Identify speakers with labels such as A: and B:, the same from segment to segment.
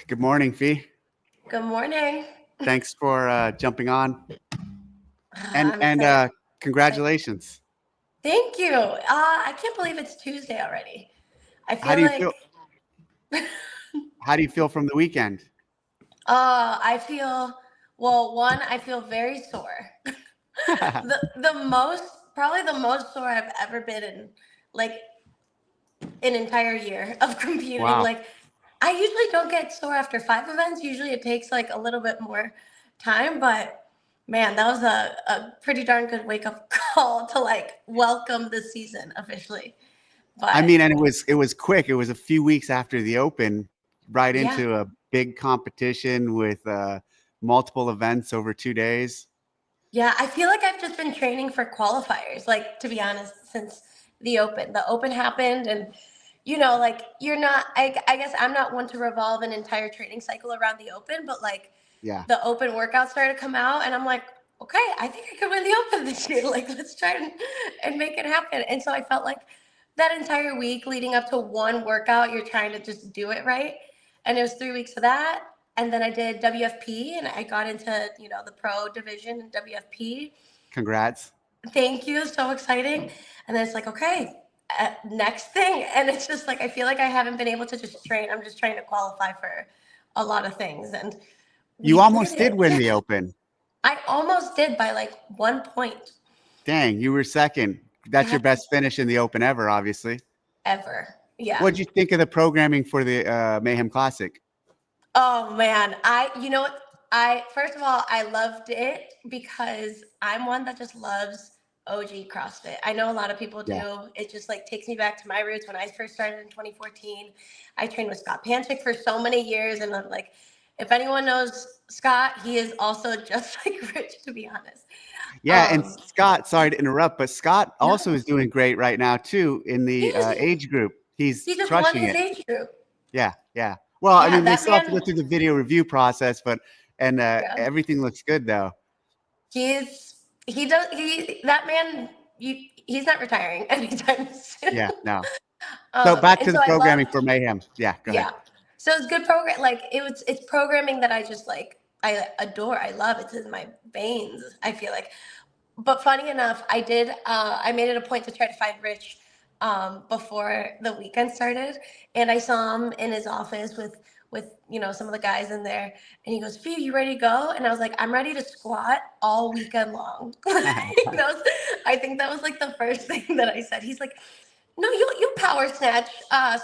A: Good morning, Fee.
B: Good morning.
A: Thanks for jumping on and
B: I'm
A: and
B: excited.
A: congratulations.
B: Thank you. I can't believe it's Tuesday already. I
A: How
B: feel
A: do you
B: like
A: feel? How do you feel from the weekend?
B: I feel one, I feel very sore. The most probably the most sore I've ever been in like an entire year of competing.
A: Wow.
B: Like I usually don't get sore after 5 events. Usually it takes like a little bit more time, but man, that was a pretty darn good wake up call to like welcome the season officially.
A: I
B: But
A: mean, and it was quick. It was a few weeks after the Open, right
B: yeah,
A: into a big competition with multiple events over 2 days.
B: yeah, I feel like I've just been training for qualifiers, like to be honest, since the Open. The Open happened, and like you're not. I guess I'm not one to revolve an entire training cycle around the Open, but like
A: Yeah.
B: the Open workouts started to come out, and I'm like, okay, I think I could win the Open this year. Like, let's try and make it happen. And so I felt like that entire week leading up to one workout, you're trying to just do it right. And it was 3 weeks of that. And then I did WFP and I got into, the pro division in WFP.
A: Congrats.
B: Thank you. So exciting. And then it's like, okay, next thing. And it's just like, I feel like I haven't been able to just train. I'm just trying to qualify for a lot of things. And
A: You
B: we did
A: almost did win
B: it.
A: the Open.
B: I almost did by like 1 point.
A: Dang, you were second. That's your
B: That's
A: best finish in the Open ever, obviously.
B: ever. Yeah.
A: What did you think of the programming for the Mayhem Classic?
B: Oh man, I first of all, I loved it because I'm one that just loves OG CrossFit. I know a lot of people
A: Yeah.
B: do. It just like takes me back to my roots when I first started in 2014. I trained with Scott Panchik for so many years, and I'm like, if anyone knows Scott, he is also just like Rich, to be honest.
A: Yeah, and
B: Um,
A: Scott, sorry to interrupt, but Scott also
B: no,
A: is doing great right now too in the
B: he's
A: age group. He's
B: he just won
A: crushing
B: his
A: it.
B: age group.
A: Yeah, yeah. Well, I
B: Yeah,
A: mean, we
B: that
A: still have to go
B: man.
A: through the video review process, but and
B: Yeah.
A: everything looks good though.
B: He does that man he's not retiring anytime soon.
A: Yeah, no. So back
B: And
A: to
B: so
A: the
B: I
A: programming
B: loved
A: for Mayhem. Yeah, go ahead.
B: yeah. So it's good program like it's programming that I just like I adore. I love it's in my veins, I feel like. But funny enough, I made it a point to try to find Rich before the weekend started, and I saw him in his office with some of the guys in there, and he goes, "Fee, you ready to go?" And I was like, "I'm ready to squat all weekend long." I think that was like the first thing that I said. He's like, "No, you power snatch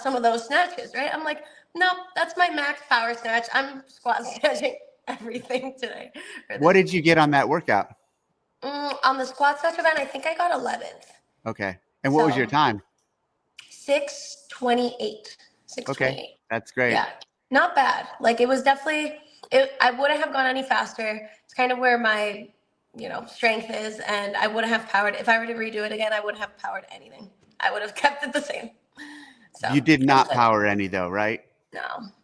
B: some of those snatches, right?" I'm like, "No, that's my max power snatch. I'm squat snatching everything today or
A: What
B: this
A: did you
B: week."
A: get on that workout?
B: On the squat snatch event, I think I got 11th.
A: Okay. And what was your
B: So
A: time?
B: 6:28.
A: Okay.
B: 6:28.
A: That's great.
B: Yeah, not bad. Like it was definitely. I wouldn't have gone any faster. It's kind of where my strength is, and I wouldn't have powered. If I were to redo it again, I wouldn't have powered anything. I would have kept it the same. So
A: You did
B: it was
A: not
B: good.
A: power any though, right?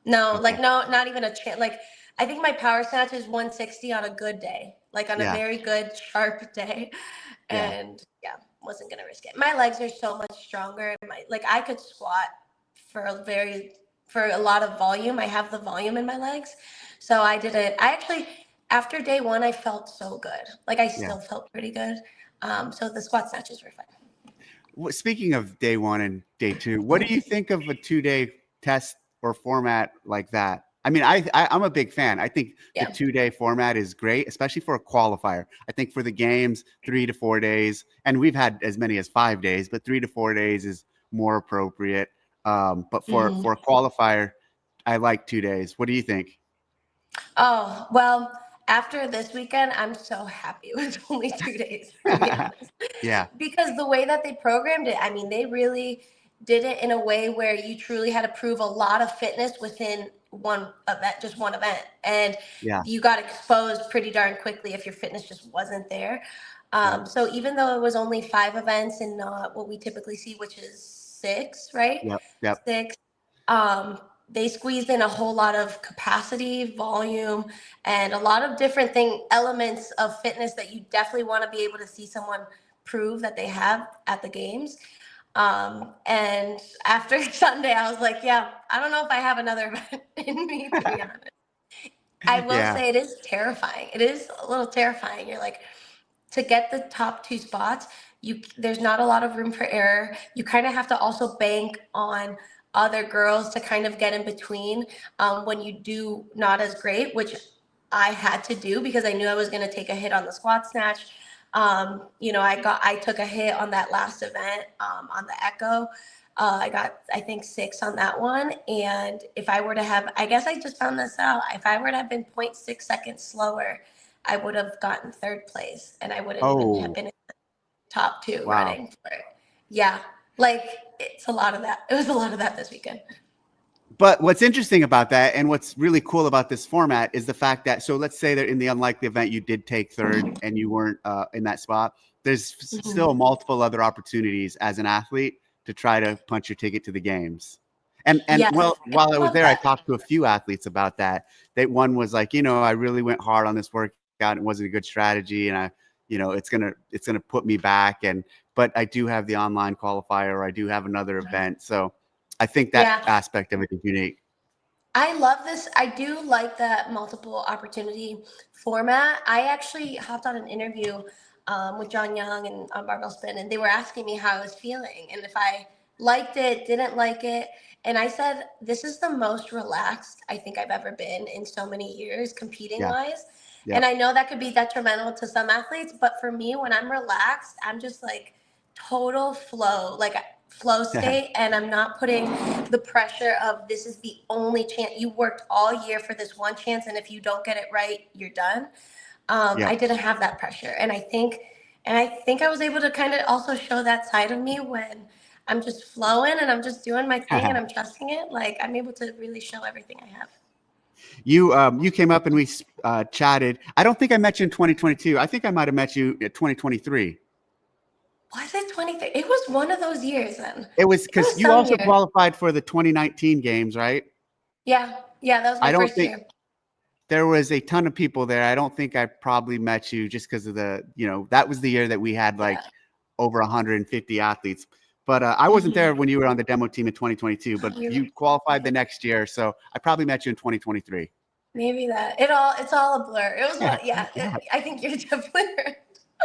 B: No, like
A: Okay.
B: no, not even a chance. Like I think my power snatch is 160 on a good day, like on a
A: Yeah.
B: very good sharp day,
A: Yeah.
B: and yeah, wasn't gonna risk it. My legs are so much stronger. Like I could squat for for a lot of volume. I have the volume in my legs, so I did it. I actually after day one, I felt so good. Like I
A: Yeah.
B: still felt pretty good. So the squat snatches were fun.
A: Speaking of day one and day two, what do you think of a 2 day test or format like that? I mean, I'm a big fan. I think the
B: Yeah.
A: 2 day format is great, especially for a qualifier. I think for the games, 3 to 4 days, and we've had as many as 5 days, but 3 to 4 days is more appropriate. But for a qualifier, I like 2 days. What do you think?
B: Oh, well, after this weekend, I'm so happy it was only 2 days, to be honest.
A: Yeah,
B: Because the way that they programmed it, I mean, they really did it in a way where you truly had to prove a lot of fitness within one event, just one event. And
A: yeah,
B: you got exposed pretty darn quickly if your fitness just wasn't there.
A: yeah,
B: So even though it was only 5 events and not what we typically see, which is six, right?
A: yep, yep,
B: Six. Um, they squeezed in a whole lot of capacity, volume, and a lot of different elements of fitness that you definitely want to be able to see someone prove that they have at the games. And after Sunday, I was like, yeah, I don't know if I have another event in me, to be honest. I will
A: Yeah.
B: say it is terrifying. It is a little terrifying. You're like, to get the top 2 spots, there's not a lot of room for error. You kind of have to also bank on other girls to kind of get in between when you do not as great, which I had to do because I knew I was going to take a hit on the squat snatch. I took a hit on that last event on the Echo. I got, I think, 6 on that one. And if I were to have, I guess I just found this out, if I were to have been 0.6 seconds slower, I would have gotten 3rd place and I wouldn't even have
A: Oh,
B: been in the top 2
A: wow.
B: running for it. Yeah. Like it's a lot of that. It was a lot of that this weekend.
A: But what's interesting about that and what's really cool about this format is the fact that, so let's say that in the unlikely event you did take 3rd and you weren't in that spot, there's still multiple other opportunities as an athlete to try to punch your ticket to the games. And
B: Yes.
A: well,
B: I
A: while I was
B: love
A: there, I
B: that.
A: talked to a few athletes about that. That one was like, I really went hard on this workout. It wasn't a good strategy, and it's gonna put me back. But I do have the online qualifier, or I do have another event, so I think that
B: Yeah.
A: aspect of it is unique.
B: I love this. I do like that multiple opportunity format. I actually hopped on an interview with John Young and on Barbell Spin, and they were asking me how I was feeling and if I liked it, didn't like it. And I said, this is the most relaxed I think I've ever been in so many years, competing
A: Yeah.
B: wise. And
A: Yep.
B: I know that could be detrimental to some athletes, but for me, when I'm relaxed, I'm just like total flow. Like flow state, and I'm not putting the pressure of this is the only chance. You worked all year for this one chance, and if you don't get it right, you're done. I
A: Yep.
B: didn't have that pressure, and I think I was able to kind of also show that side of me when I'm just flowing and I'm just doing my thing and I'm trusting it. Like I'm able to really show everything I have.
A: You came up and we chatted. I don't think I met you in 2022. I think I might have met you in 2023.
B: Was it 23? It was one of those years then.
A: It was
B: It
A: because
B: was
A: you
B: some
A: also
B: year.
A: qualified for the 2019 games, right?
B: Yeah. Yeah, that was my
A: I don't
B: first
A: think
B: year.
A: there was a ton of people there. I don't think I probably met you just because of that was the year that we had like
B: Yeah.
A: over 150 athletes. But I wasn't
B: Mm-hmm.
A: there when you were on the demo team in 2022, but
B: Oh, you're
A: you
B: right.
A: qualified
B: Okay.
A: the next year. So I probably met you in 2023.
B: Maybe that it's all a blur. It was what, yeah.
A: Yeah.
B: I think you're definitely right.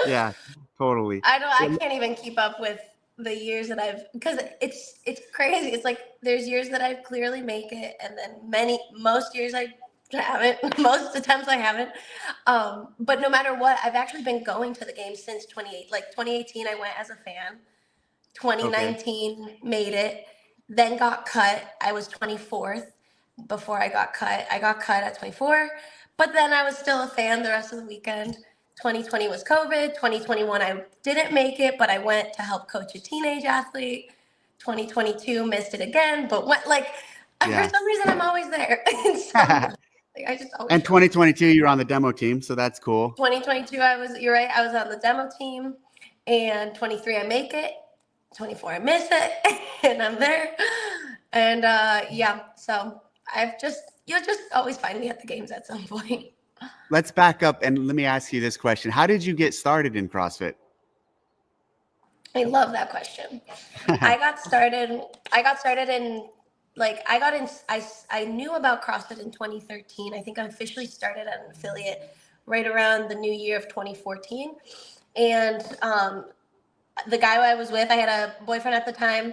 A: Yeah, totally.
B: I can't even keep up with the years that I've because it's crazy. It's like there's years that I clearly make it, and then most years I haven't. Most attempts I haven't. But no matter what, I've actually been going to the games since 2018. I went as a fan.
A: Okay.
B: 2019 made it, then got cut. I was 24th before I got cut. I got cut at 24, but then I was still a fan the rest of the weekend. 2020 was COVID. 2021 I didn't make it, but I went to help coach a teenage athlete. 2022 missed it again, but went like for
A: Yeah.
B: some reason I'm always there in some way. Like I just always
A: And
B: show up.
A: 2022, you're on the demo team, so that's cool.
B: 2022 you're right, I was on the demo team, and 23 I make it, 24 I miss it, and I'm there. And yeah, so you'll just always find me at the games at some point.
A: Let's back up and let me ask you this question. How did you get started in CrossFit?
B: I love that question. I got started in like I got in I knew about CrossFit in 2013. I think I officially started at an affiliate right around the new year of 2014. And the guy I was with, I had a boyfriend at the time,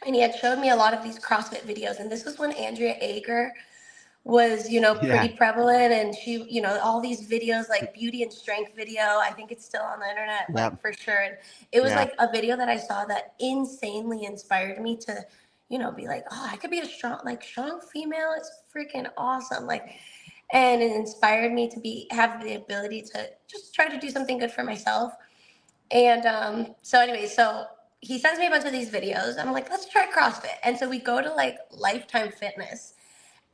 B: and he had showed me a lot of these CrossFit videos. And this was when Andrea Ager was,
A: Yeah.
B: pretty prevalent. And she, all these videos like beauty and strength video. I think it's still on the internet,
A: Yeah.
B: like for sure. And it was
A: Yeah.
B: like a video that I saw that insanely inspired me to, be like, oh, I could be a strong female. It's freaking awesome. Like, and it inspired me to have the ability to just try to do something good for myself. And so anyway, so he sends me a bunch of these videos. I'm like, let's try CrossFit. And so we go to like Lifetime Fitness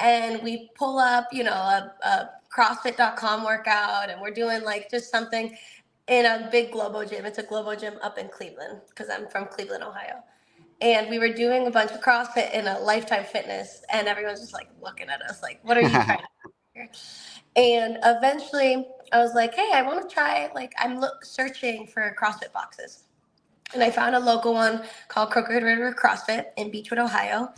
B: and we pull up, a CrossFit.com workout, and we're doing like just something in a big Globo gym. It's a Globo gym up in Cleveland because I'm from Cleveland, Ohio. And we were doing a bunch of CrossFit in a Lifetime Fitness, and everyone's just like looking at us like, what are you trying to do here? And eventually I was like, hey, I want to try, like, I'm searching for CrossFit boxes. And I found a local one called Crooked River CrossFit in Beechwood, Ohio.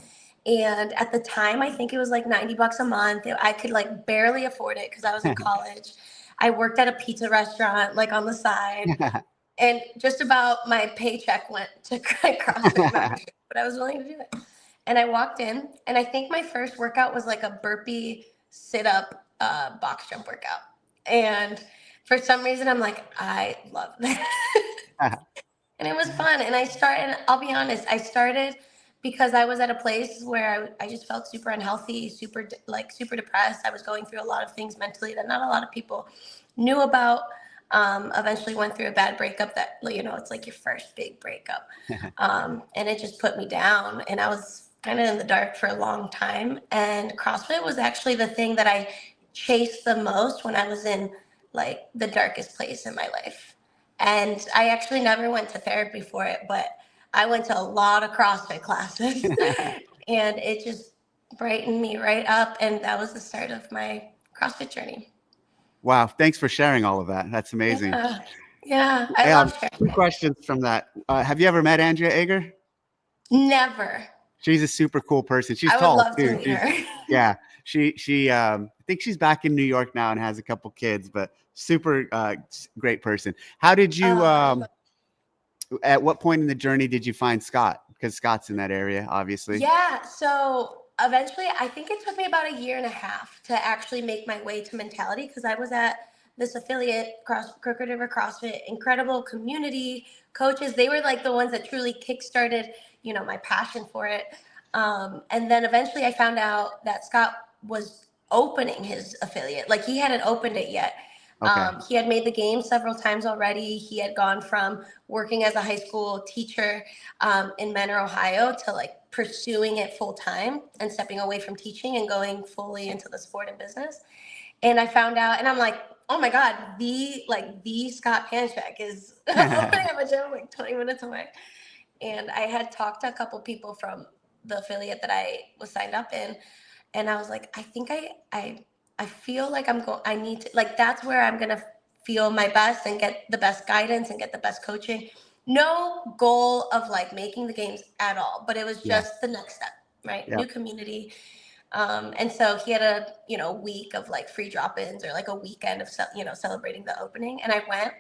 B: And at the time, I think it was like $90 a month. I could like barely afford it because I was in college. I worked at a pizza restaurant like on the side, and just about my paycheck went to CrossFit membership, but I was willing to do it. And I walked in, and I think my first workout was like a burpee sit-up box jump workout. And for some reason, I'm like, I love that. And it was fun. And I'll be honest, I started because I was at a place where I just felt super unhealthy, super depressed. I was going through a lot of things mentally that not a lot of people knew about. Eventually went through a bad breakup that, it's like your first big breakup. And it just put me down. And I was kind of in the dark for a long time. And CrossFit was actually the thing that I chased the most when I was in like the darkest place in my life. And I actually never went to therapy for it, but I went to a lot of CrossFit classes and it just brightened me right up. And that was the start of my CrossFit journey.
A: Wow. Thanks for sharing all of that. That's amazing.
B: Yeah. I love sharing.
A: Two questions from that. Have you ever met Andrea Ager?
B: Never.
A: She's a super cool person. She's
B: I would
A: tall
B: love
A: too.
B: to meet her.
A: Yeah. She I think she's back in New York now and has a couple kids, but super great person. How did you at what point in the journey did you find Scott? Because Scott's in that area, obviously.
B: Yeah. So eventually, I think it took me about a year and a half to actually make my way to Mentality, because I was at this affiliate, Crooked River CrossFit, incredible community, coaches. They were like the ones that truly kickstarted, my passion for it. And then eventually I found out that Scott was opening his affiliate. Like he hadn't opened it yet.
A: Okay.
B: He had made the game several times already. He had gone from working as a high school teacher in Menor, Ohio, to like pursuing it full time and stepping away from teaching and going fully into the sport and business. And I found out, and I'm like, oh my God, the Scott Panchik is opening up a gym like 20 minutes away. And I had talked to a couple people from the affiliate that I was signed up in, and I was like, I think I feel like I need to, like, that's where I'm going to feel my best and get the best guidance and get the best coaching. No goal of like making the games at all, but it was just the next step, right? New community. And so he had a, week of like free drop-ins or like a weekend of, celebrating the opening. And I went.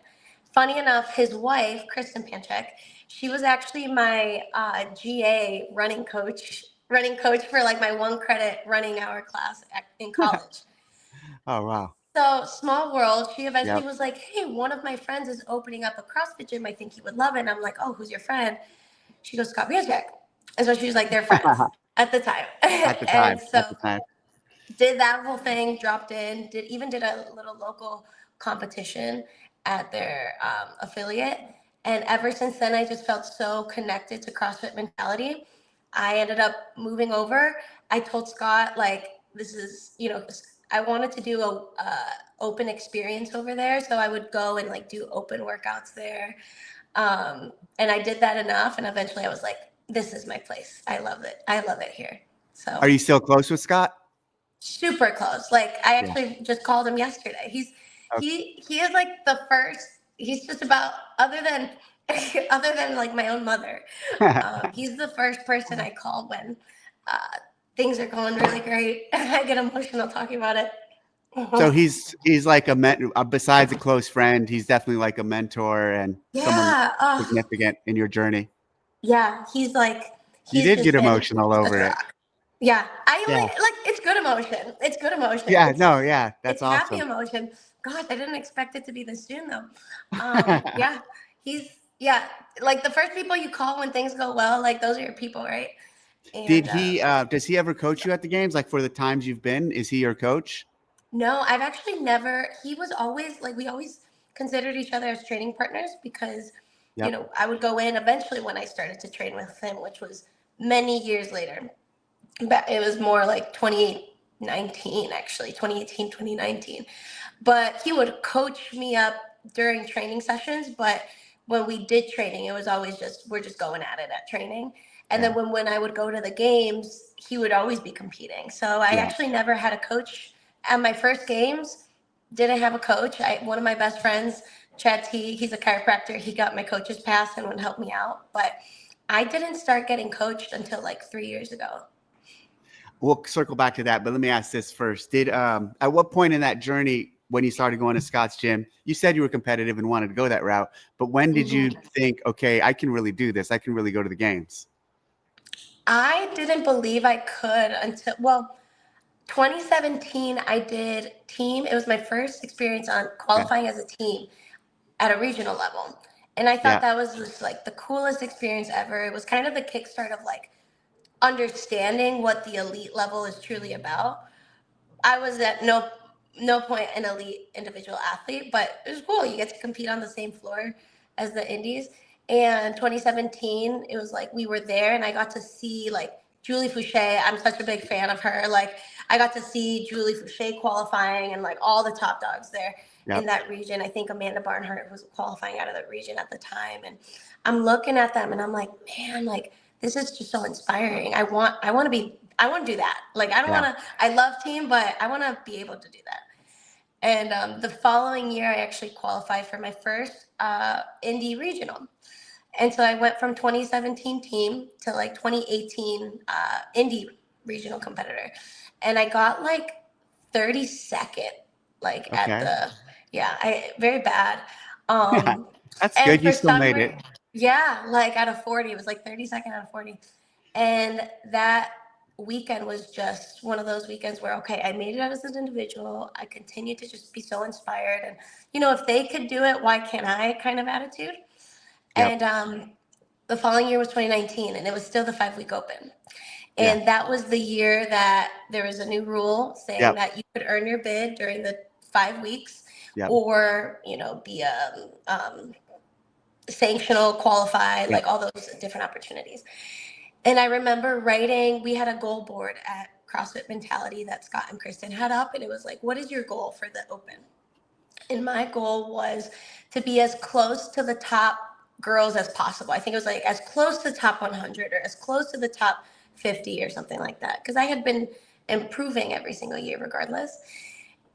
B: Funny enough, his wife, Kristen Panchik, she was actually my GA running coach for like my 1 credit running hour class in college.
A: Oh, wow.
B: So small world. She eventually was like, hey, one of my friends is opening up a CrossFit gym. I think he would love it. And I'm like, oh, who's your friend? She goes, Scott Panchik. And so she was like, they're friends at the time. And so did that whole thing, dropped in, did a little local competition at their affiliate. And ever since then, I just felt so connected to CrossFit Mentality. I ended up moving over. I told Scott, like, this is, I wanted to do a open experience over there. So I would go and like do open workouts there. And I did that enough. And eventually I was like, this is my place. I love it. I love it here. So
A: are you still close with Scott?
B: Super close. Like I actually just called him yesterday. He is like the first, he's just about, other than like my own mother, he's the first person I call when things are going really great. I get emotional talking about it.
A: So he's like besides a close friend, he's definitely like a mentor and someone significant in your journey.
B: Yeah, he's like,
A: you did get emotional over it.
B: Yeah, like it's good emotion. It's good emotion.
A: Yeah,
B: that's awesome. Happy emotion. God, I didn't expect it to be this soon though. Yeah, like the first people you call when things go well, like those are your people, right? And,
A: did he? Does he ever coach you at the games? Like for the times you've been, is he your coach?
B: No, I've actually never. He was always like, we always considered each other as training partners because I would go in eventually when I started to train with him, which was many years later. But it was more like 2019, actually, 2018, 2019. But he would coach me up during training sessions. But when we did training, it was always we're just going at it at training. And then when I would go to the games, he would always be competing. So I actually never had a coach. At my first games, didn't have a coach. One of my best friends Chad T, he's a chiropractor. He got my coach's pass and would help me out. But I didn't start getting coached until like 3 years ago.
A: We'll circle back to that, but let me ask this first. Did at what point in that journey when you started going to Scott's gym, you said you were competitive and wanted to go that route, but when did you think, okay, I can really do this? I can really go to the games?
B: I didn't believe I could until, well, 2017, I did team. It was my first experience on qualifying as a team at a regional level. And I thought
A: Yeah.
B: that was just like the coolest experience ever. It was kind of the kickstart of like understanding what the elite level is truly about. I was at no point an elite individual athlete, but it was cool. You get to compete on the same floor as the indies. And 2017, it was like we were there, and I got to see like Julie Fouché. I'm such a big fan of her. Like I got to see Julie Fouché qualifying, and like all the top dogs there in
A: Yep.
B: that region. I think Amanda Barnhart was qualifying out of that region at the time, and I'm looking at them, and I'm like, man, like this is just so inspiring. I want to do that. Like, I don't
A: Yeah.
B: want to, I love team, but I want to be able to do that. And the following year, I actually qualified for my first Indy regional. And so I went from 2017 team to like 2018 Indy regional competitor. And I got like 32nd, like at
A: Okay.
B: the, very bad.
A: That's
B: And
A: good. You
B: for
A: still
B: some,
A: made it.
B: yeah, like out of 40, it was like 32nd out of 40. And that weekend was just one of those weekends where, okay, I made it out as an individual. I continued to just be so inspired. And, you know, if they could do it, why can't I kind of attitude?
A: Yep.
B: And the following year was 2019, and it was still the 5 week open.
A: Yeah.
B: And that was the year that there was a new rule saying
A: Yep.
B: that you could earn your bid during the 5 weeks
A: Yep.
B: or, you know, be a sanctional, qualified,
A: Yep.
B: like all those different opportunities. And I remember writing, we had a goal board at CrossFit Mentality that Scott and Kristen had up, and it was like, what is your goal for the open? And my goal was to be as close to the top girls as possible. I think it was like as close to the top 100 or as close to the top 50 or something like that, because I had been improving every single year regardless.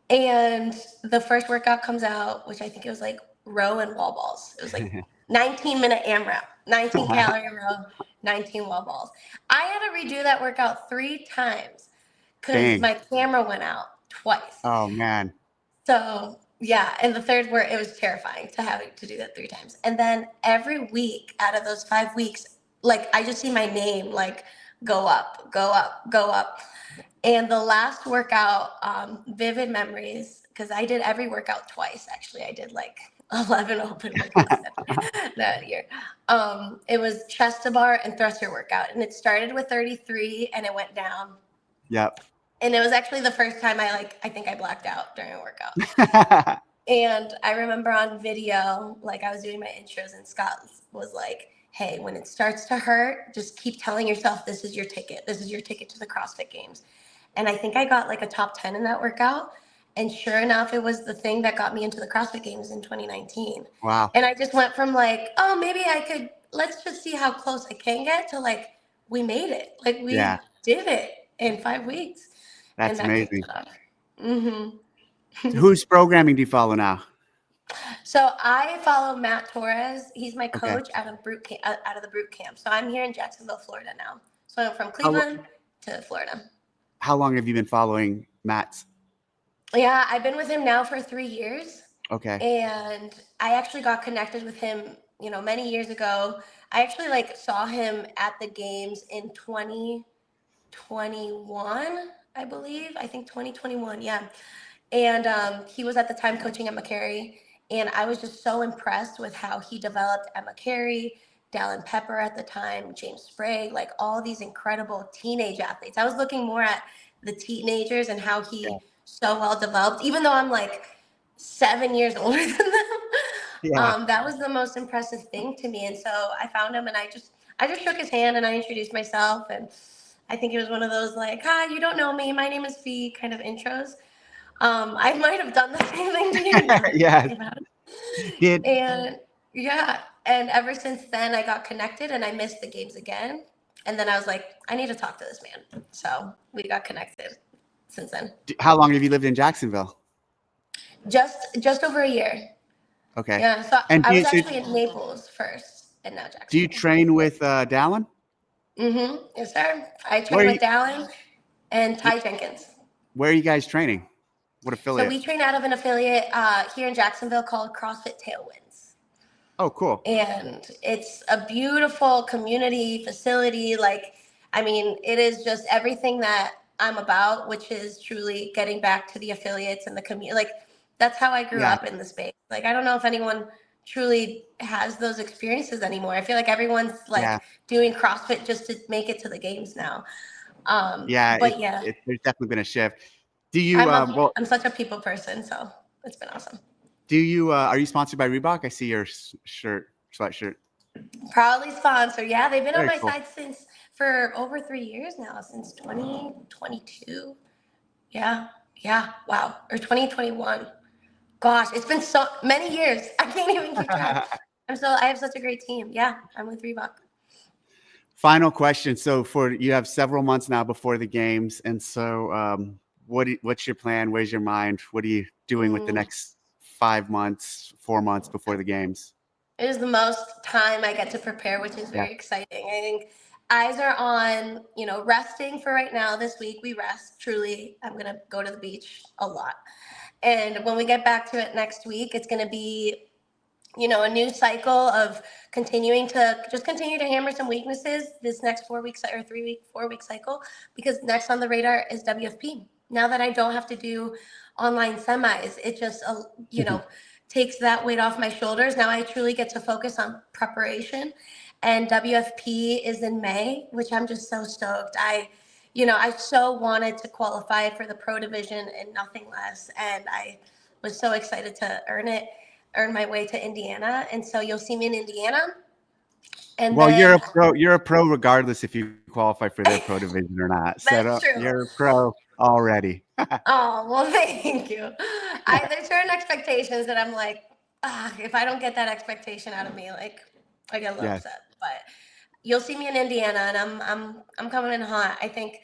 B: And the first workout comes out, which I think it was like row and wall balls. It was like 19-minute AMRAP, 19 calorie row, 19 wall balls. I had to redo that workout 3 times because
A: Dang.
B: my camera went out twice.
A: Oh man.
B: So yeah, and the third where it was terrifying to have to do that 3 times. And then every week out of those 5 weeks, like I just see my name like go up, go up, go up. And the last workout, vivid memories, because I did every workout twice. Actually, I did like 11 open workouts that year. It was chest to bar and thruster workout, and it started with 33 and it went down.
A: Yep.
B: And it was actually the first time I think I blacked out during a workout. And I remember on video, like I was doing my intros, and Scott was like, hey, when it starts to hurt, just keep telling yourself this is your ticket. This is your ticket to the CrossFit Games. And I think I got like a top 10 in that workout. And sure enough, it was the thing that got me into the CrossFit Games in 2019.
A: Wow.
B: And I just went from like, oh, maybe I could, let's just see how close I can get to like, we made it. Like
A: Yeah.
B: we did it in 5 weeks.
A: That's
B: And that kicked
A: amazing.
B: it off. Mm-hmm.
A: Whose programming do you follow now?
B: So I follow Matt Torres. He's my
A: Okay.
B: coach out of the Brute Camp. So I'm here in Jacksonville, Florida now. So I'm from
A: How,
B: Cleveland to Florida.
A: how long have you been following Matt's?
B: Yeah, I've been with him now for 3 years.
A: Okay.
B: And I actually got connected with him, you know, many years ago. I actually like saw him at the games in 2021, I believe. I think 2021, yeah. And he was at the time coaching Emma Carey. And I was just so impressed with how he developed Emma Carey, Dallin Pepper at the time, James Sprague, like all these incredible teenage athletes. I was looking more at the teenagers and how he so well developed, even though I'm like 7 years older than them.
A: Yeah.
B: That was the most impressive thing to me. And so I found him, and I just shook his hand and I introduced myself. And I think it was one of those like, hi, you don't know me, my name is Fee kind of intros. I might have done the same thing to you now.
A: Yes. Did
B: And yeah, and ever since then I got connected, and I missed the games again. And then I was like, I need to talk to this man. So we got connected since then.
A: how long have you lived in Jacksonville?
B: Just over a year.
A: Okay.
B: Yeah. So
A: And
B: I was actually in Naples first, and now
A: do you
B: Jacksonville.
A: train with Dallin?
B: Yes, sir. I
A: Where
B: train
A: are
B: with
A: you,
B: Dallin and Ty Jenkins.
A: where are you guys training? What
B: So
A: affiliate?
B: we train out of an affiliate here in Jacksonville called CrossFit Tailwinds.
A: Oh, cool.
B: And it's a beautiful community facility. Like, I mean, it is just everything that I'm about, which is truly getting back to the affiliates and the community. Like, that's how I grew
A: Yeah.
B: up in the space. Like, I don't know if anyone truly has those experiences anymore. I feel like everyone's
A: Yeah.
B: like doing CrossFit just to make it to the games now.
A: Yeah.
B: But yeah,
A: There's definitely been a shift. Do you, well,
B: I'm such a people person, so it's been awesome.
A: are you sponsored by Reebok? I see your sweatshirt.
B: Proudly sponsored. Yeah, they've been on
A: Very
B: my
A: cool.
B: side since for over 3 years now, since 2022. Yeah, yeah, wow, or 2021. Gosh, it's been so many years. I can't even keep track. I have such a great team. Yeah, I'm with Reebok.
A: Final question. So you have several months now before the games. And so what's your plan? Where's your mind? What are you doing with the
B: Mm.
A: next 5 months, 4 months before the games?
B: It is the most time I get to prepare, which is
A: Yeah.
B: very exciting. I think eyes are on, resting for right now. This week we rest. Truly, I'm going to go to the beach a lot. And when we get back to it next week, it's going to be, a new cycle of continue to hammer some weaknesses this next 4 weeks or 3 week, 4 week cycle, because next on the radar is WFP. Now that I don't have to do online semis, it just, takes that weight off my shoulders. Now I truly get to focus on preparation, and WFP is in May, which I'm just so stoked. I so wanted to qualify for the pro division and nothing less. And I was so excited to earn my way to Indiana. And so you'll see me in Indiana. And
A: Well,
B: then
A: you're a pro regardless if you qualify for their pro division or not.
B: that's true.
A: You're a pro already.
B: Oh, well, thank you. There's certain expectations that I'm like, if I don't get that expectation out of me, like I get a little
A: Yes.
B: upset. But you'll see me in Indiana, and I'm coming in hot. I think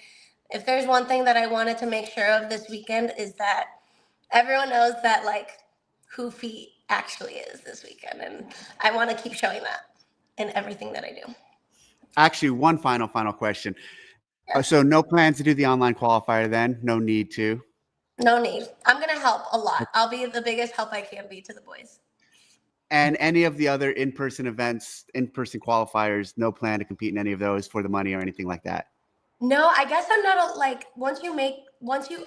B: if there's one thing that I wanted to make sure of this weekend is that everyone knows that like who feet actually is this weekend, and I want to keep showing that in everything that I do.
A: Actually, one final question.
B: Yes.
A: So no plans to do the online qualifier then? No need to.
B: No need. I'm gonna help a lot. I'll be the biggest help I can be to the boys.
A: And any of the other in-person events, in-person qualifiers, no plan to compete in any of those for the money or anything like that.
B: No, I guess I'm not like once you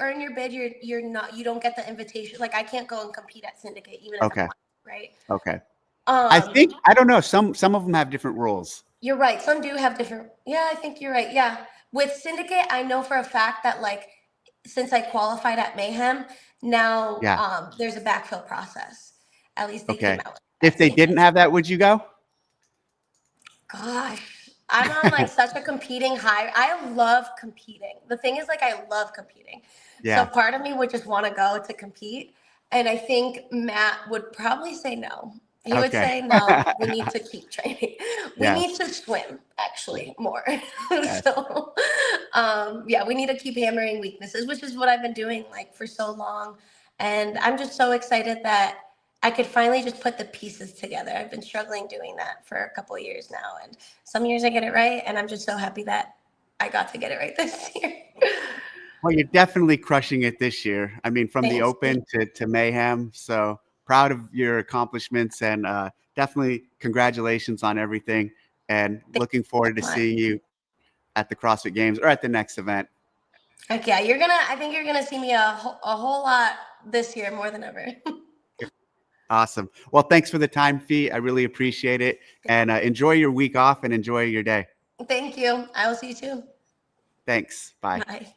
B: earn your bid, you don't get the invitation. Like I can't go and compete at Syndicate even if I
A: Okay.
B: want, right?
A: Okay. I don't know. Some of them have different rules.
B: You're right. Some do have different. Yeah, I think you're right. Yeah. With Syndicate, I know for a fact that like since I qualified at Mayhem, now
A: Yeah.
B: there's a backfill process. At least they came
A: Okay.
B: out with
A: If
B: that
A: they didn't have that, would you go?
B: Gosh, I'm on like such a competing high. I love competing. The thing is, like, I love competing. So
A: Yeah.
B: part of me would just want to go to compete. And I think Matt would probably say no. He would
A: Okay.
B: say, no, we need to keep training. We need
A: Yes.
B: to swim actually more.
A: Yes.
B: So, yeah, we need to keep hammering weaknesses, which is what I've been doing like for so long. And I'm just so excited that I could finally just put the pieces together. I've been struggling doing that for a couple of years now, and some years I get it right, and I'm just so happy that I got to get it right this year.
A: Well, you're definitely crushing it this year. I mean, from the
B: Thanks.
A: Open to Mayhem. So proud of your accomplishments, and definitely congratulations on everything. And looking forward to seeing you at the CrossFit Games or at the next event.
B: Heck yeah, I think you're gonna see me a whole lot this year more than ever.
A: Awesome. Well, thanks for the time, Fee. I really appreciate it. And enjoy your week off and enjoy your day.
B: Thank you. I will see you too.
A: Thanks. Bye.
B: Bye.